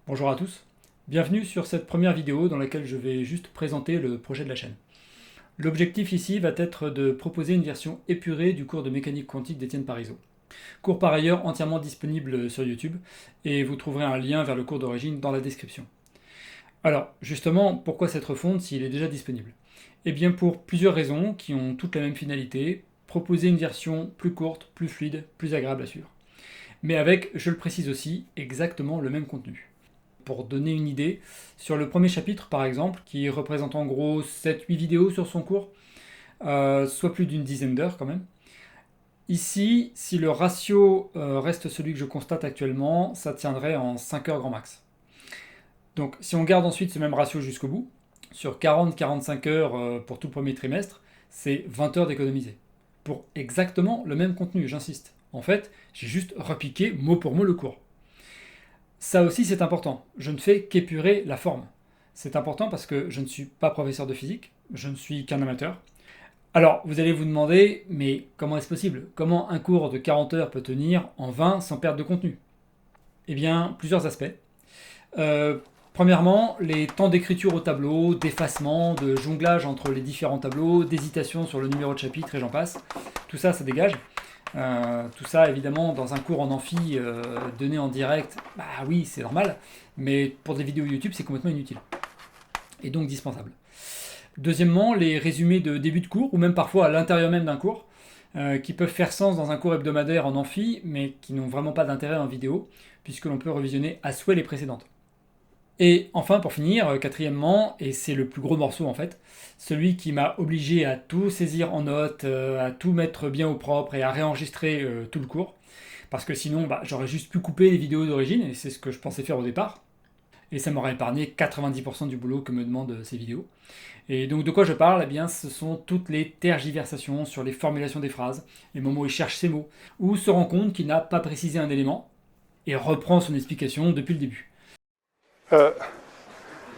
Bonjour à tous, bienvenue sur cette première vidéo dans laquelle je vais juste présenter le projet de la chaîne. L'objectif ici va être de proposer une version épurée du cours de mécanique quantique d'Étienne Parizeau. Cours par ailleurs entièrement disponible sur YouTube, et vous trouverez un lien vers le cours d'origine dans la description. Alors, justement, pourquoi cette refonte s'il est déjà disponible? Eh bien pour plusieurs raisons qui ont toutes la même finalité, proposer une version plus courte, plus fluide, plus agréable à suivre. Mais avec, je le précise aussi, exactement le même contenu. Pour donner une idée, sur le premier chapitre par exemple, qui représente en gros 7-8 vidéos sur son cours, soit plus d'une dizaine d'heures quand même. Ici, si le ratio reste celui que je constate actuellement, ça tiendrait en 5 heures grand max. Donc si on garde ensuite ce même ratio jusqu'au bout, sur 40-45 heures pour tout le premier trimestre, c'est 20 heures d'économiser. Pour exactement le même contenu, j'insiste. En fait, j'ai juste repiqué mot pour mot le cours. Ça aussi c'est important, je ne fais qu'épurer la forme. C'est important parce que je ne suis pas professeur de physique, je ne suis qu'un amateur. Alors vous allez vous demander, mais comment est-ce possible? Comment un cours de 40 heures peut tenir en 20 sans perte de contenu? Eh bien, plusieurs aspects. Euh, Premièrement, les temps d'écriture au tableau, d'effacement, de jonglage entre les différents tableaux, d'hésitation sur le numéro de chapitre et j'en passe. Tout ça, ça dégage. Tout ça, évidemment, dans un cours en amphi donné en direct, bah oui, c'est normal, mais pour des vidéos YouTube, c'est complètement inutile. Et donc dispensable. Deuxièmement, les résumés de début de cours, ou même parfois à l'intérieur même d'un cours, qui peuvent faire sens dans un cours hebdomadaire en amphi, mais qui n'ont vraiment pas d'intérêt en vidéo, puisque l'on peut revisionner à souhait les précédentes. Et enfin, pour finir, quatrièmement, et c'est le plus gros morceau en fait, celui qui m'a obligé à tout saisir en note, à tout mettre bien au propre et à réenregistrer tout le cours, parce que sinon bah, j'aurais juste pu couper les vidéos d'origine, et c'est ce que je pensais faire au départ, et ça m'aurait épargné 90% du boulot que me demandent ces vidéos. Et donc de quoi je parle? Eh bien ce sont toutes les tergiversations sur les formulations des phrases, les moments où il cherche ses mots, où se rend compte qu'il n'a pas précisé un élément, et reprend son explication depuis le début. Euh,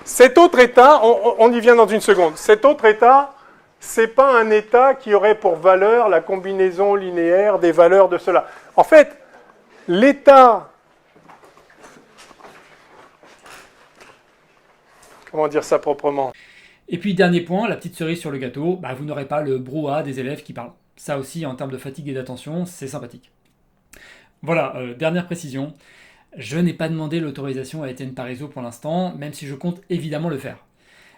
Cet autre état, on y vient dans une seconde, cet autre état, c'est pas un état qui aurait pour valeur la combinaison linéaire des valeurs de cela. En fait, l'état, comment dire ça proprement? Et puis dernier point, la petite cerise sur le gâteau, bah, vous n'aurez pas le brouhaha des élèves qui parlent. Ça aussi, en termes de fatigue et d'attention, c'est sympathique. Voilà, dernière précision, je n'ai pas demandé l'autorisation à Étienne Parizeau pour l'instant, même si je compte évidemment le faire.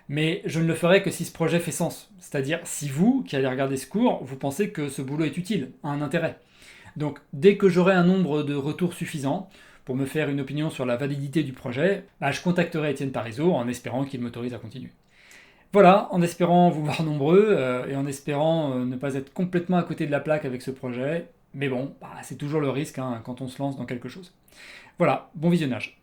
Mais je ne le ferai que si ce projet fait sens. C'est-à-dire si vous, qui allez regarder ce cours, vous pensez que ce boulot est utile, a un intérêt. Donc dès que j'aurai un nombre de retours suffisant pour me faire une opinion sur la validité du projet, bah, je contacterai Étienne Parizeau en espérant qu'il m'autorise à continuer. Voilà, en espérant vous voir nombreux et en espérant ne pas être complètement à côté de la plaque avec ce projet. Mais bon, bah, c'est toujours le risque hein, quand on se lance dans quelque chose. Voilà, bon visionnage.